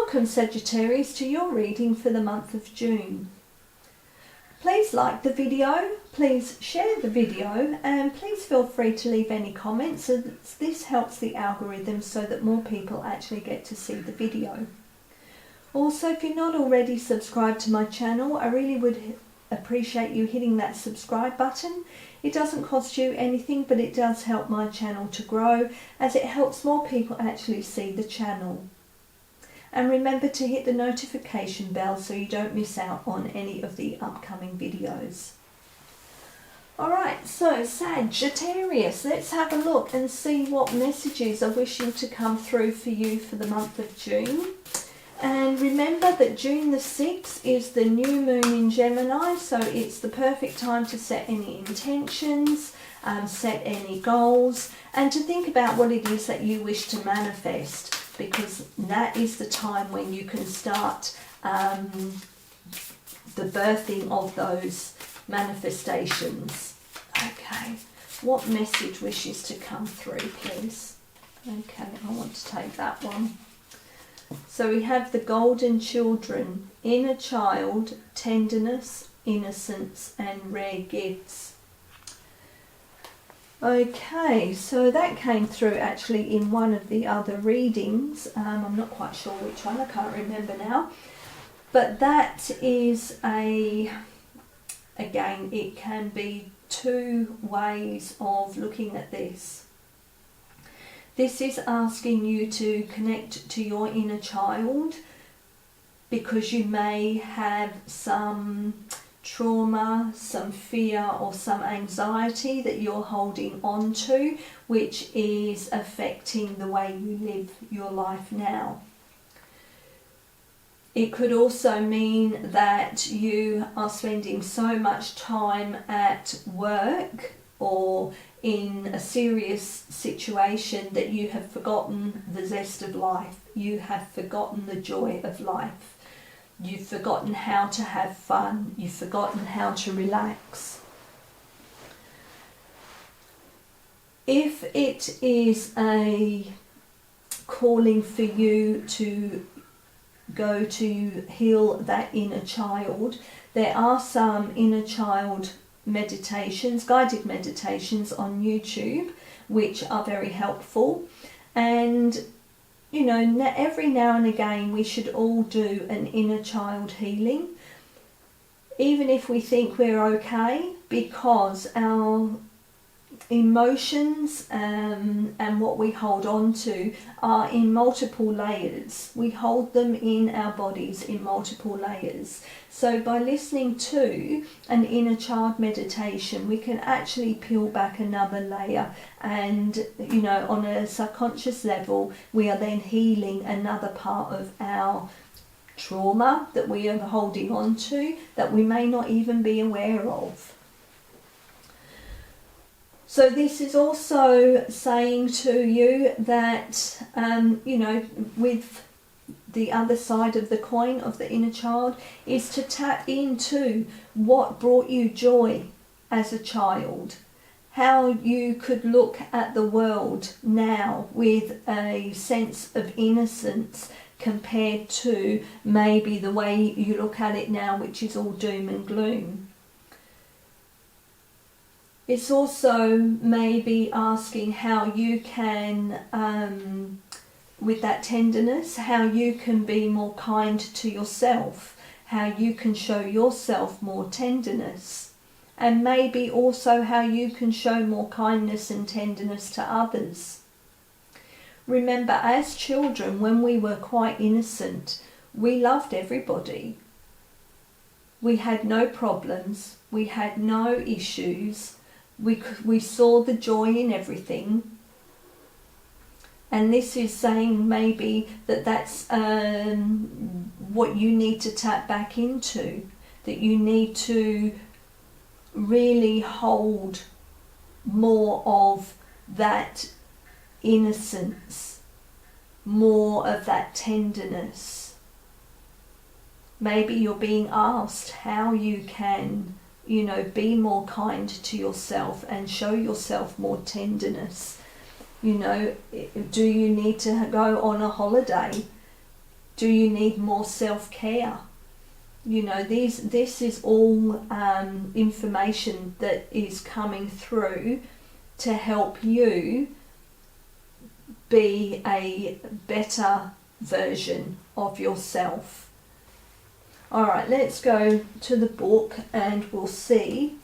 Welcome, Sagittarius, to your reading for the month of June. Please like the video, please share the video, and please feel free to leave any comments, as this helps the algorithm so that more people actually get to see the video. Also, if you're not already subscribed to my channel, I really would appreciate you hitting that subscribe button. It doesn't cost you anything, but it does help my channel to grow, as it helps more people actually see the channel. And remember to hit the notification bell so you don't miss out on any of the upcoming videos. Alright, so Sagittarius, let's have a look and see what messages are wishing to come through for you for the month of June. And remember that June the 6th is the new moon in Gemini, so it's the perfect time to set any intentions, set any goals, and to think about what it is that you wish to manifest, because that is the time when you can start the birthing of those manifestations. Okay, what message wishes to come through, please? Okay, I want to take that one. So we have the golden children, inner child, tenderness, innocence, and rare gifts. Okay, so that came through actually in one of the other readings. I'm not quite sure which one, I can't remember now. But that is again, it can be two ways of looking at this. This is asking you to connect to your inner child, because you may have some trauma, some fear, or some anxiety that you're holding on to, which is affecting the way you live your life now. It could also mean that you are spending so much time at work or in a serious situation that you have forgotten the zest of life. You have forgotten the joy of life. You've forgotten how to have fun. You've forgotten how to relax. If it is a calling for you to go to heal that inner child, there are some inner child meditations, guided meditations on YouTube, which are very helpful. And you know, every now and again we should all do an inner child healing, even if we think we're okay, because our emotions and what we hold on to are in multiple layers. We hold them in our bodies in multiple layers. So by listening to an inner child meditation, we can actually peel back another layer, and you know, on a subconscious level, we are then healing another part of our trauma that we are holding on to, that we may not even be aware of. So this is also saying to you that, you know, with the other side of the coin of the inner child, is to tap into what brought you joy as a child. How you could look at the world now with a sense of innocence compared to maybe the way you look at it now, which is all doom and gloom. It's also maybe asking how you can, with that tenderness, how you can be more kind to yourself, how you can show yourself more tenderness, and maybe also how you can show more kindness and tenderness to others. Remember, as children, when we were quite innocent, we loved everybody. We had no problems, we had no issues. We saw the joy in everything. And this is saying maybe that that's what you need to tap back into, that you need to really hold more of that innocence, more of that tenderness. Maybe you're being asked how you can, you know, be more kind to yourself and show yourself more tenderness. You know, do you need to go on a holiday? Do you need more self-care? You know, this is all information that is coming through to help you be a better version of yourself. Alright, let's go to the book and we'll see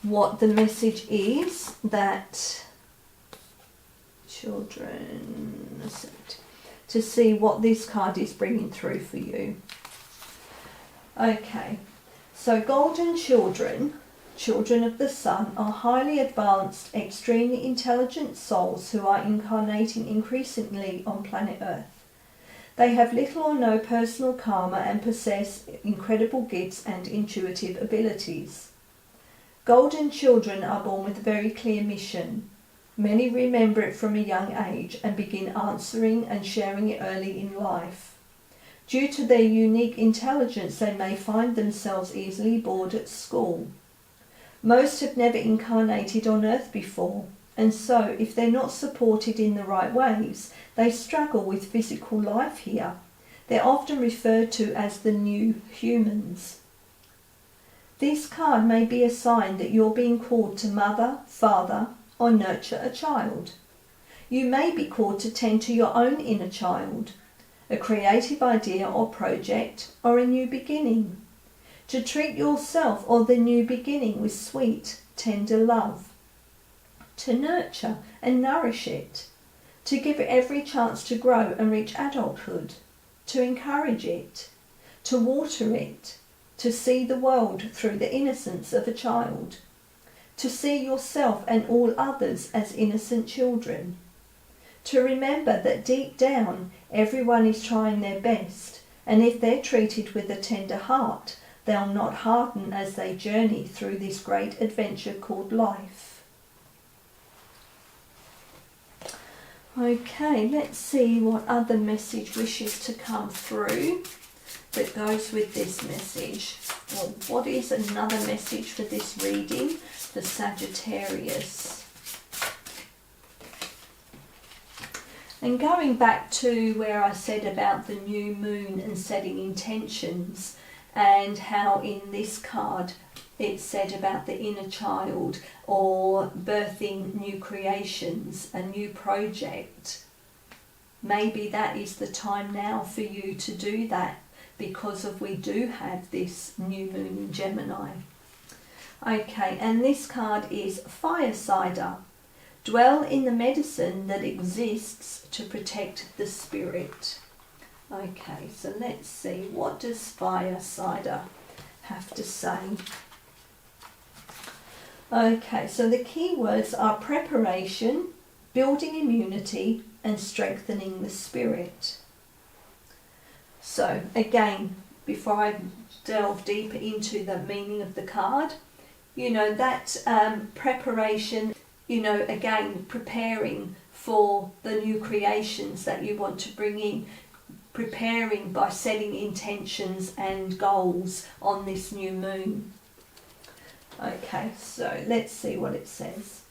what the message is that children, to see what this card is bringing through for you. Okay, so golden children, children of the sun, are highly advanced, extremely intelligent souls who are incarnating increasingly on planet Earth. They have little or no personal karma and possess incredible gifts and intuitive abilities. Golden children are born with a very clear mission. Many remember it from a young age and begin answering and sharing it early in life. Due to their unique intelligence, they may find themselves easily bored at school. Most have never incarnated on Earth before, and so, if they're not supported in the right ways, they struggle with physical life here. They're often referred to as the new humans. This card may be a sign that you're being called to mother, father, or nurture a child. You may be called to tend to your own inner child, a creative idea or project, or a new beginning. To treat yourself or the new beginning with sweet, tender love. To nurture and nourish it. To give it every chance to grow and reach adulthood. To encourage it. To water it. To see the world through the innocence of a child. To see yourself and all others as innocent children. To remember that deep down everyone is trying their best, and if they're treated with a tender heart, they'll not harden as they journey through this great adventure called life. Okay, let's see what other message wishes to come through that goes with this message. Well, what is another message for this reading for Sagittarius? And going back to where I said about the new moon and setting intentions, and how in this card it said about the inner child or birthing new creations, a new project. Maybe that is the time now for you to do that, because we do have this new moon in Gemini. Okay, and this card is Firesider. Dwell in the medicine that exists to protect the spirit. Okay, so let's see, what does Firesider have to say? Okay, so the key words are preparation, building immunity, and strengthening the spirit. So again, before I delve deeper into the meaning of the card, you know, that preparation, you know, again, preparing for the new creations that you want to bring in, preparing by setting intentions and goals on this new moon. Okay, so let's see what it says.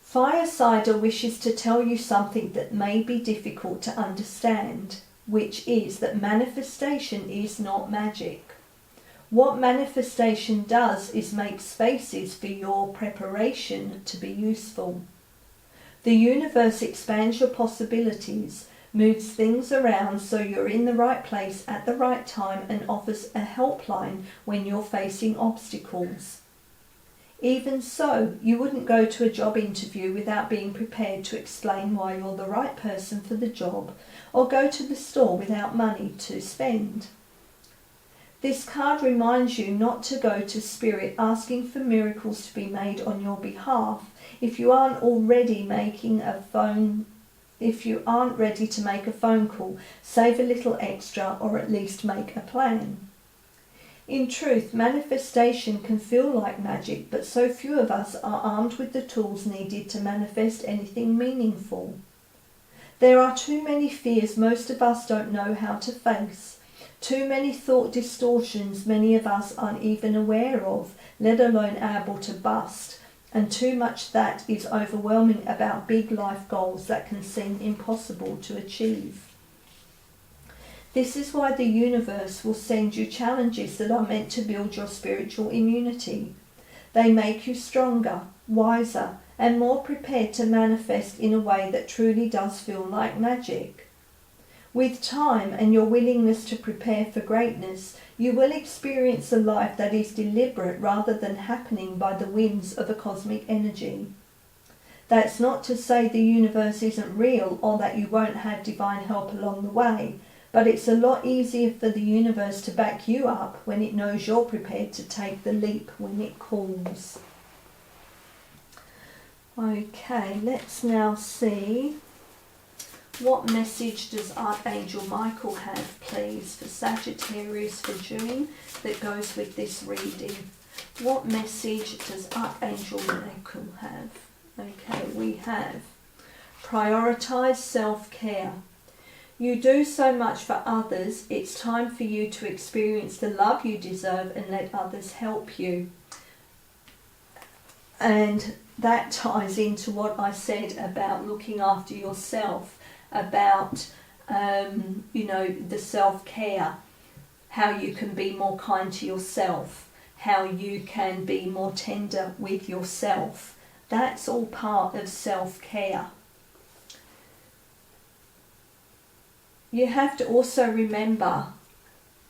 Firesider wishes to tell you something that may be difficult to understand, which is that manifestation is not magic. What manifestation does is make spaces for your preparation to be useful. The universe expands your possibilities, moves things around so you're in the right place at the right time, and offers a helpline when you're facing obstacles. Even so, you wouldn't go to a job interview without being prepared to explain why you're the right person for the job, or go to the store without money to spend. This card reminds you not to go to Spirit asking for miracles to be made on your behalf if you aren't ready to make a phone call. Save a little extra, or at least make a plan. In truth, manifestation can feel like magic, but so few of us are armed with the tools needed to manifest anything meaningful. There are too many fears most of us don't know how to face. Too many thought distortions many of us aren't even aware of, let alone able to bust, and too much that is overwhelming about big life goals that can seem impossible to achieve. This is why the universe will send you challenges that are meant to build your spiritual immunity. They make you stronger, wiser, and more prepared to manifest in a way that truly does feel like magic. With time and your willingness to prepare for greatness, you will experience a life that is deliberate rather than happening by the whims of a cosmic energy. That's not to say the universe isn't real or that you won't have divine help along the way, but it's a lot easier for the universe to back you up when it knows you're prepared to take the leap when it calls. Okay, let's now see, what message does Archangel Michael have, please, for Sagittarius for June that goes with this reading? What message does Archangel Michael have? Okay, we have prioritise self-care. You do so much for others, it's time for you to experience the love you deserve and let others help you. And that ties into what I said about looking after yourself, about, the self-care, how you can be more kind to yourself, how you can be more tender with yourself. That's all part of self-care. You have to also remember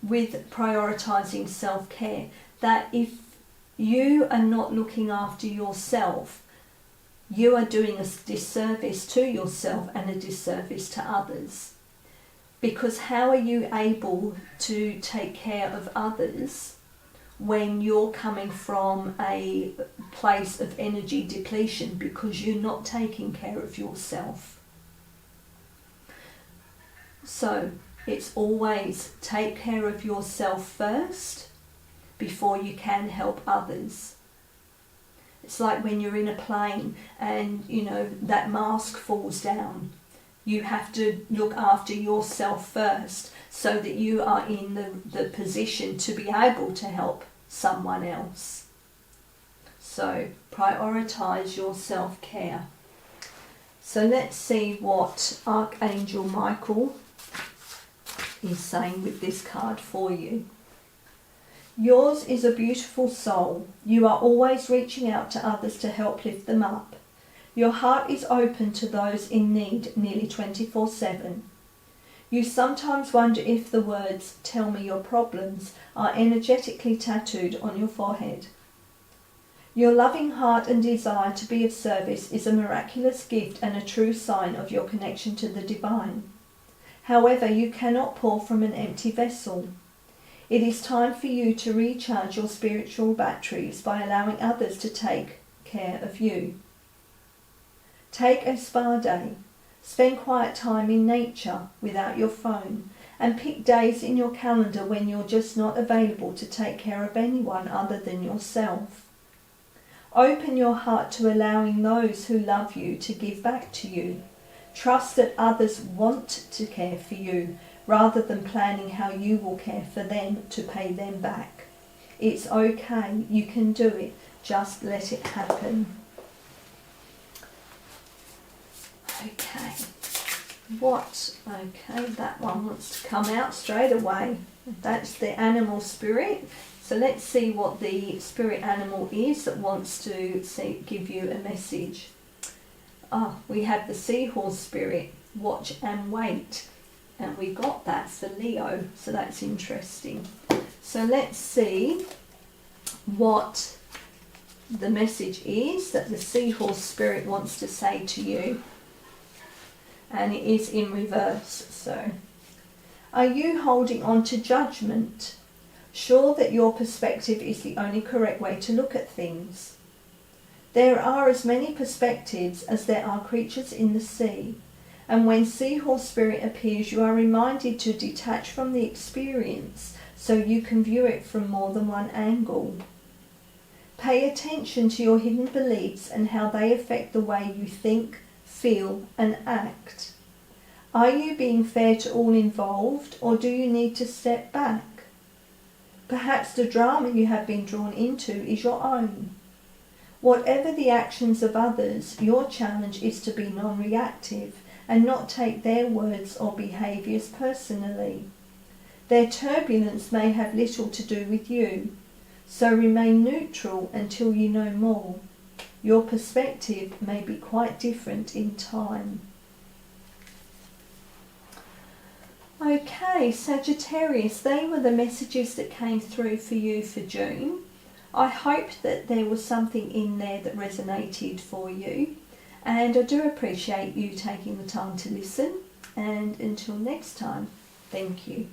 with prioritising self-care that if you are not looking after yourself, you are doing a disservice to yourself and a disservice to others. Because how are you able to take care of others when you're coming from a place of energy depletion because you're not taking care of yourself? So it's always take care of yourself first before you can help others. It's like when you're in a plane and, that mask falls down. You have to look after yourself first so that you are in the position to be able to help someone else. So prioritise your self-care. So let's see what Archangel Michael is saying with this card for you. Yours is a beautiful soul. You are always reaching out to others to help lift them up. Your heart is open to those in need nearly 24/7. You sometimes wonder if the words, "tell me your problems," are energetically tattooed on your forehead. Your loving heart and desire to be of service is a miraculous gift and a true sign of your connection to the divine. However, you cannot pour from an empty vessel. It is time for you to recharge your spiritual batteries by allowing others to take care of you. Take a spa day. Spend quiet time in nature without your phone, and pick days in your calendar when you're just not available to take care of anyone other than yourself. Open your heart to allowing those who love you to give back to you. Trust that others want to care for you, rather than planning how you will care for them to pay them back. It's okay, you can do it, just let it happen. Okay, that one wants to come out straight away. That's the animal spirit. So let's see what the spirit animal is that wants to give you a message. We have the seahorse spirit, watch and wait. And we got that for Leo, so that's interesting. So let's see what the message is that the seahorse spirit wants to say to you. And it is in reverse. So, are you holding on to judgment, sure that your perspective is the only correct way to look at things? There are as many perspectives as there are creatures in the sea. And when seahorse spirit appears, you are reminded to detach from the experience so you can view it from more than one angle. Pay attention to your hidden beliefs and how they affect the way you think, feel and act. Are you being fair to all involved, or do you need to step back? Perhaps the drama you have been drawn into is your own. Whatever the actions of others, your challenge is to be non-reactive and not take their words or behaviours personally. Their turbulence may have little to do with you, so remain neutral until you know more. Your perspective may be quite different in time. Okay, Sagittarius, they were the messages that came through for you for June. I hope that there was something in there that resonated for you, and I do appreciate you taking the time to listen. And until next time, thank you.